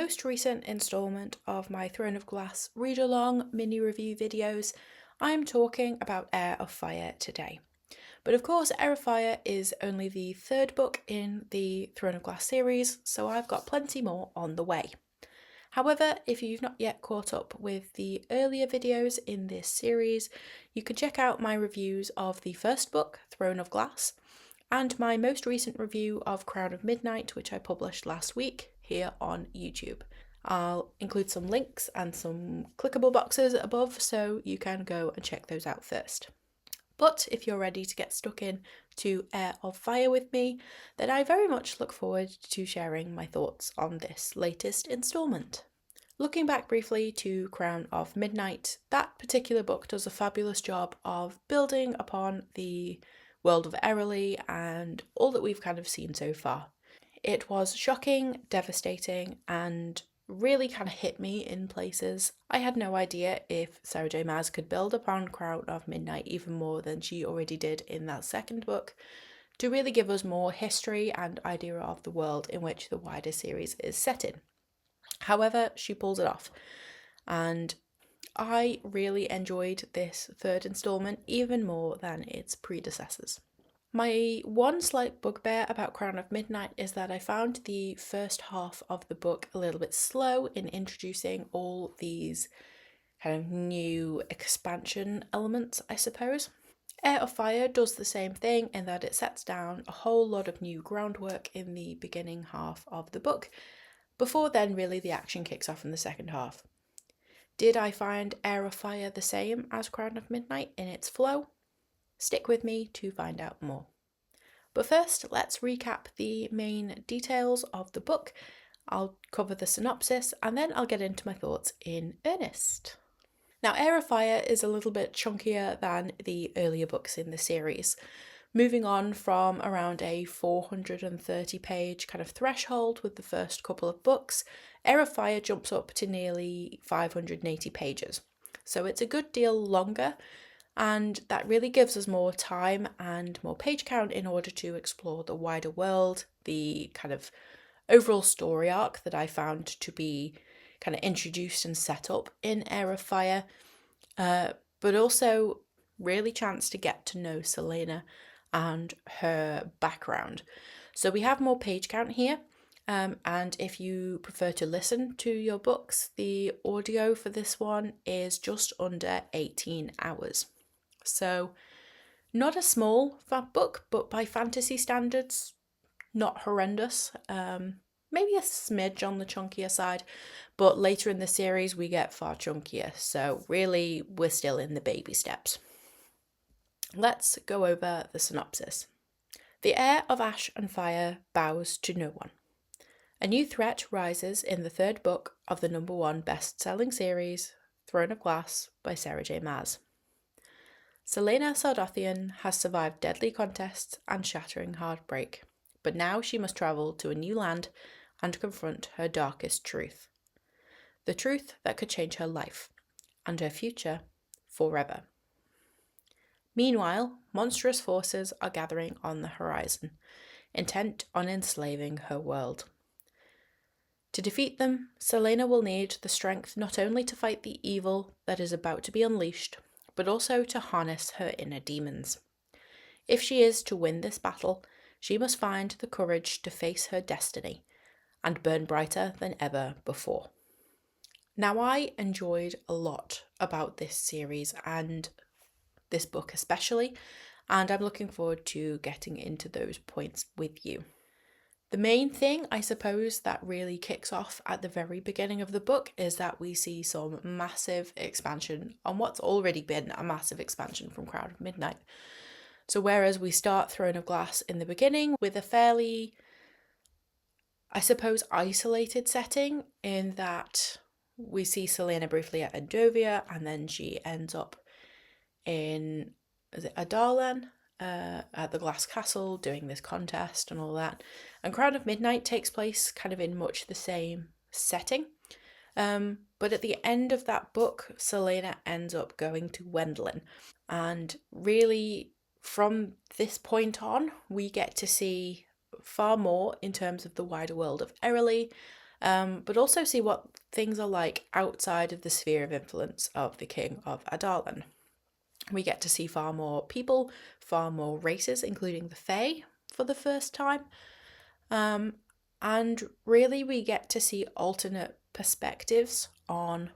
most recent instalment of my Throne of Glass read-along mini-review videos, I'm talking about Heir of Fire today. But of course, Heir of Fire is only the third book in the Throne of Glass series, so I've got plenty more on the way. However, if you've not yet caught up with the earlier videos in this series, you can check out my reviews of the first book, Throne of Glass, and my most recent review of Crown of Midnight, which I published last week here on YouTube. I'll include some links and some clickable boxes above so you can go and check those out first. But if you're ready to get stuck in to Heir of Fire with me, then I very much look forward to sharing my thoughts on this latest instalment. Looking back briefly to Crown of Midnight, that particular book does a fabulous job of building upon the world of Heir and all that we've kind of seen so far. It was shocking, devastating, and really kind of hit me in places. I had no idea if Sarah J. Maas could build upon Crown of Midnight even more than she already did in that second book, to really give us more history and idea of the world in which the wider series is set in. However, she pulls it off, and I really enjoyed this third instalment even more than its predecessors. My one slight bugbear about Crown of Midnight is that I found the first half of the book a little bit slow in introducing all these kind of new expansion elements, I suppose. Heir of Fire does the same thing in that it sets down a whole lot of new groundwork in the beginning half of the book, before then really the action kicks off in the second half. Did I find Heir of Fire the same as Crown of Midnight in its flow? Stick with me to find out more. But first, let's recap the main details of the book. I'll cover the synopsis and then I'll get into my thoughts in earnest. Now, Heir of Fire is a little bit chunkier than the earlier books in the series, moving on from around a 430 page kind of threshold with the first couple of books. Heir of Fire jumps up to nearly 580 pages, so it's a good deal longer, and that really gives us more time and more page count in order to explore the wider world, the kind of overall story arc that I found to be kind of introduced and set up in Heir of Fire, but also really chance to get to know Celaena and her background. So we have more page count here, and if you prefer to listen to your books, the audio for this one is just under 18 hours. So not a small book, but by fantasy standards, not horrendous. Maybe a smidge on the chunkier side, but later in the series we get far chunkier, so really we're still in the baby steps. Let's go over the synopsis. The heir of ash and fire bows to no one. A new threat rises in the third book of the #1 best-selling series, Throne of Glass by Sarah J. Maas. Celaena Sardothian has survived deadly contests and shattering heartbreak, but now she must travel to a new land and confront her darkest truth. The truth that could change her life and her future forever. Meanwhile, monstrous forces are gathering on the horizon, intent on enslaving her world. To defeat them, Celaena will need the strength not only to fight the evil that is about to be unleashed, but also to harness her inner demons. If she is to win this battle, she must find the courage to face her destiny and burn brighter than ever before. Now, I enjoyed a lot about this series and this book especially, and I'm looking forward to getting into those points with you. The main thing, I suppose, that really kicks off at the very beginning of the book is that we see some massive expansion on what's already been a massive expansion from Crown of Midnight. So whereas we start Throne of Glass in the beginning with a fairly, I suppose, isolated setting in that we see Celaena briefly at Endovia and then she ends up in, is it Readalong, at the Glass Castle doing this contest and all that. And Crown of Midnight takes place kind of in much the same setting. But at the end of that book, Celaena ends up going to Wendlin. And really, from this point on, we get to see far more in terms of the wider world of Heir, but also see what things are like outside of the sphere of influence of the King of Readalong. We get to see far more people, far more races, including the Fae, for the first time. And really, we get to see alternate perspectives on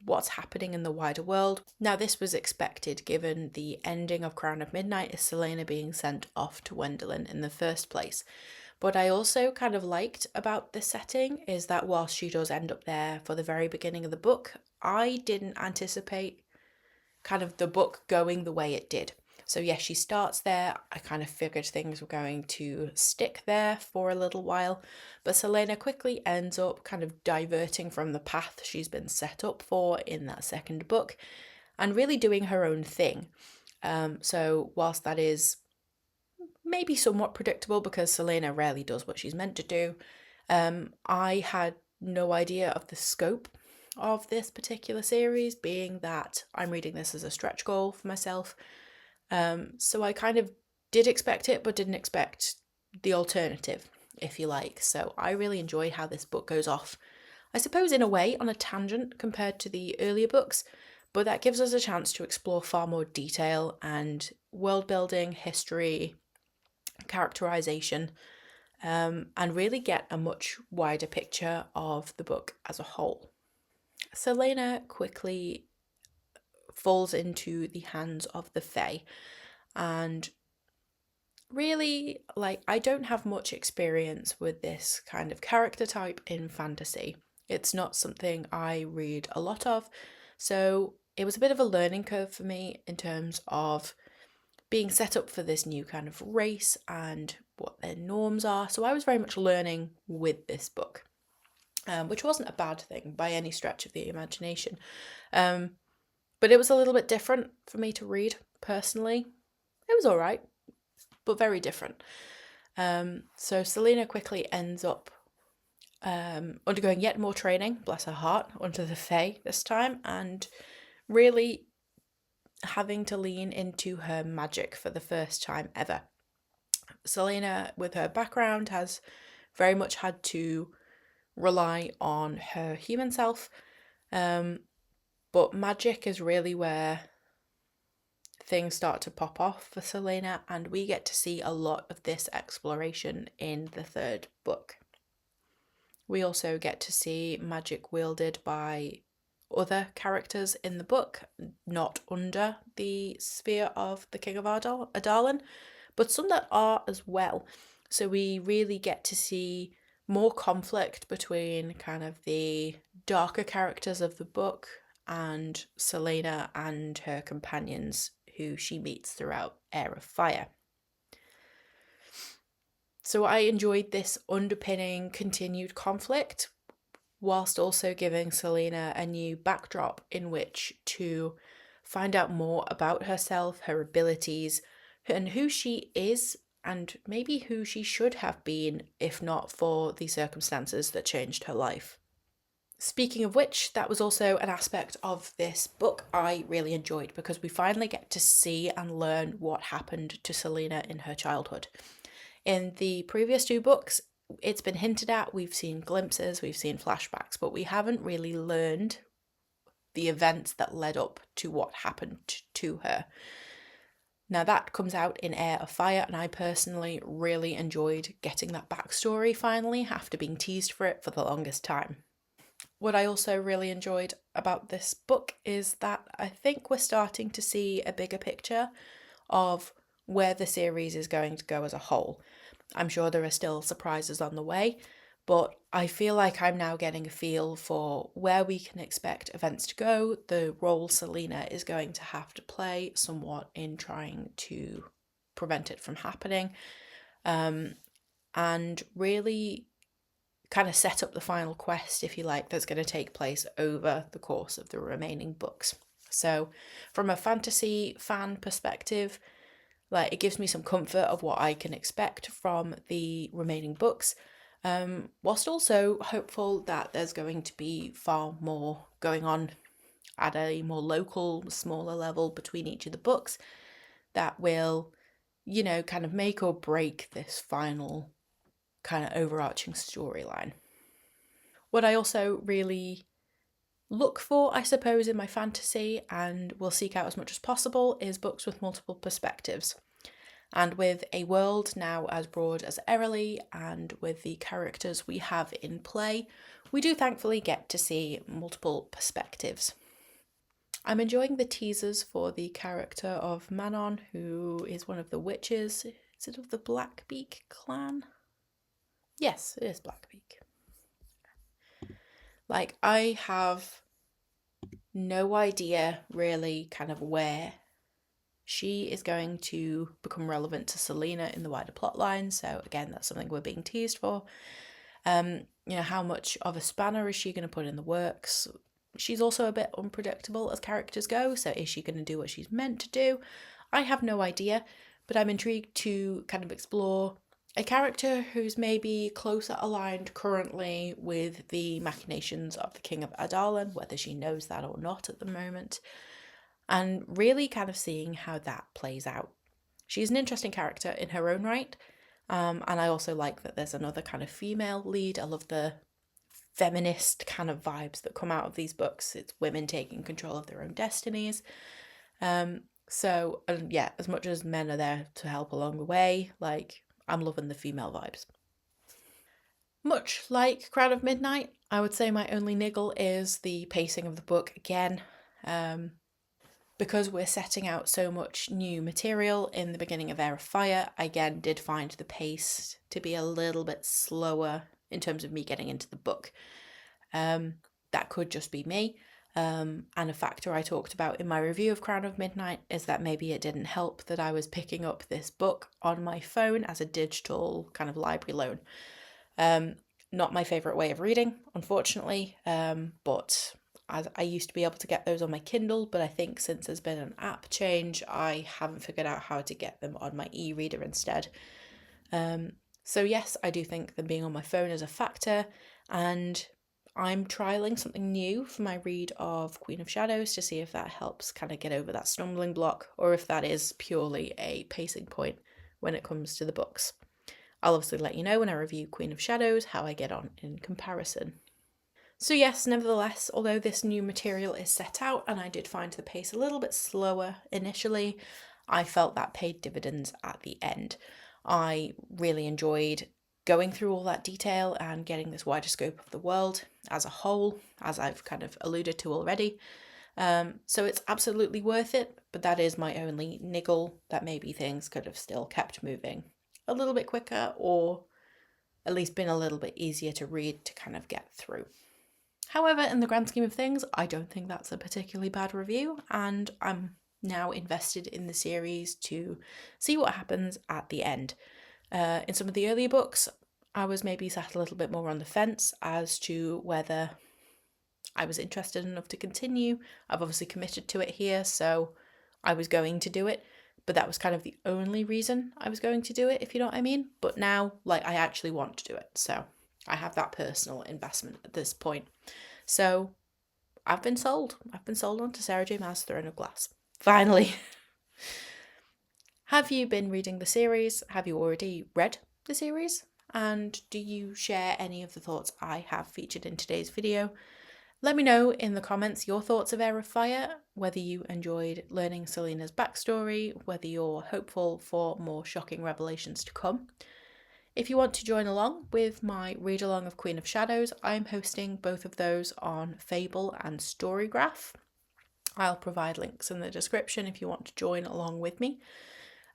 what's happening in the wider world. Now, this was expected given the ending of Crown of Midnight as Celaena being sent off to Wendelin in the first place. What I also kind of liked about this setting is that whilst she does end up there for the very beginning of the book, I didn't anticipate kind of the book going the way it did. So yes, she starts there. I kind of figured things were going to stick there for a little while, but Celaena quickly ends up kind of diverting from the path she's been set up for in that second book and really doing her own thing. So whilst that is maybe somewhat predictable because Celaena rarely does what she's meant to do, I had no idea of the scope of this particular series, being that I'm reading this as a stretch goal for myself. So I kind of did expect it, but didn't expect the alternative, if you like. So I really enjoyed how this book goes off, I suppose in a way, on a tangent compared to the earlier books, but that gives us a chance to explore far more detail and world building, history, characterization, and really get a much wider picture of the book as a whole. Celaena quickly falls into the hands of the Fae, and really, like, I don't have much experience with this kind of character type in fantasy. It's not something I read a lot of, so it was a bit of a learning curve for me in terms of being set up for this new kind of race and what their norms are. So I was very much learning with this book, which wasn't a bad thing by any stretch of the imagination. But it was a little bit different for me to read personally. It was all right, but very different. So Celaena quickly ends up undergoing yet more training, bless her heart, under the Fae this time, and really having to lean into her magic for the first time ever. Celaena, with her background, has very much had to rely on her human self, but magic is really where things start to pop off for Celaena, and we get to see a lot of this exploration in the third book. We also get to see magic wielded by other characters in the book, not under the sphere of the King of Readalong, but some that are as well. So we really get to see more conflict between kind of the darker characters of the book and Celaena and her companions who she meets throughout Heir of Fire. So I enjoyed this underpinning continued conflict, whilst also giving Celaena a new backdrop in which to find out more about herself, her abilities, and who she is, and maybe who she should have been if not for the circumstances that changed her life. Speaking of which, that was also an aspect of this book I really enjoyed, because we finally get to see and learn what happened to Celaena in her childhood. In the previous two books, it's been hinted at, we've seen glimpses, we've seen flashbacks, but we haven't really learned the events that led up to what happened to her. Now that comes out in Heir of Fire, and I personally really enjoyed getting that backstory finally after being teased for it for the longest time. What I also really enjoyed about this book is that I think we're starting to see a bigger picture of where the series is going to go as a whole. I'm sure there are still surprises on the way, but I feel like I'm now getting a feel for where we can expect events to go, the role Celaena is going to have to play somewhat in trying to prevent it from happening, and really kind of set up the final quest, if you like, that's going to take place over the course of the remaining books. So from a fantasy fan perspective, like, it gives me some comfort of what I can expect from the remaining books, whilst also hopeful that there's going to be far more going on at a more local, smaller level between each of the books that will, you know, kind of make or break this final kind of overarching storyline. What I also really look for, I suppose, in my fantasy, and will seek out as much as possible, is books with multiple perspectives. And with a world now as broad as Heir, and with the characters we have in play, we do thankfully get to see multiple perspectives. I'm enjoying the teasers for the character of Manon, who is one of the witches. Is it of the Blackbeak clan? Yes, it is Blackbeak. Like, I have no idea really kind of where she is going to become relevant to Selena in the wider plotline. So again, that's something we're being teased for. How much of a spanner is she going to put in the works? She's also a bit unpredictable as characters go. So is she going to do what she's meant to do? I have no idea, but I'm intrigued to kind of explore a character who's maybe closer aligned currently with the machinations of the King of Readalong, whether she knows that or not at the moment, and really kind of seeing how that plays out. She's an interesting character in her own right, and I also like that there's another kind of female lead. I love the feminist kind of vibes that come out of these books. It's women taking control of their own destinies. So as much as men are there to help along the way, like, I'm loving the female vibes. Much like Crown of Midnight, I would say my only niggle is the pacing of the book again. Because we're setting out so much new material in the beginning of Heir of Fire, I again did find the pace to be a little bit slower in terms of me getting into the book. That could just be me. And a factor I talked about in my review of Crown of Midnight is that maybe it didn't help that I was picking up this book on my phone as a digital kind of library loan. Not my favourite way of reading, unfortunately, but I used to be able to get those on my Kindle, but I think since there's been an app change, I haven't figured out how to get them on my e-reader instead. So yes, I do think them being on my phone is a factor, and I'm trialling something new for my read of Queen of Shadows to see if that helps kind of get over that stumbling block, or if that is purely a pacing point when it comes to the books. I'll obviously let you know when I review Queen of Shadows how I get on in comparison. So yes, nevertheless, although this new material is set out and I did find the pace a little bit slower initially, I felt that paid dividends at the end. I really enjoyed going through all that detail and getting this wider scope of the world as a whole, as I've kind of alluded to already. So it's absolutely worth it, but that is my only niggle, that maybe things could have still kept moving a little bit quicker, or at least been a little bit easier to read to kind of get through. However, in the grand scheme of things, I don't think that's a particularly bad review, and I'm now invested in the series to see what happens at the end. In some of the earlier books, I was maybe sat a little bit more on the fence as to whether I was interested enough to continue. I've obviously committed to it here, so I was going to do it, but that was kind of the only reason I was going to do it, if you know what I mean. But now, like, I actually want to do it, so I have that personal investment at this point. So I've been sold. I've been sold on to Sarah J. Maas' Throne of Glass. Finally. Have you been reading the series? Have you already read the series? And do you share any of the thoughts I have featured in today's video? Let me know in the comments your thoughts of Heir of Fire, whether you enjoyed learning Selena's backstory, whether you're hopeful for more shocking revelations to come. If you want to join along with my read-along of Queen of Shadows, I'm hosting both of those on Fable and StoryGraph. I'll provide links in the description if you want to join along with me.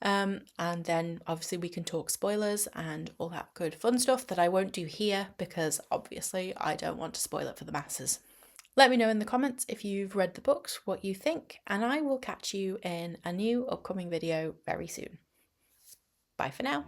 And then obviously we can talk spoilers and all that good fun stuff that I won't do here because obviously I don't want to spoil it for the masses. Let me know in the comments if you've read the books, what you think, and I will catch you in a new upcoming video very soon. Bye for now.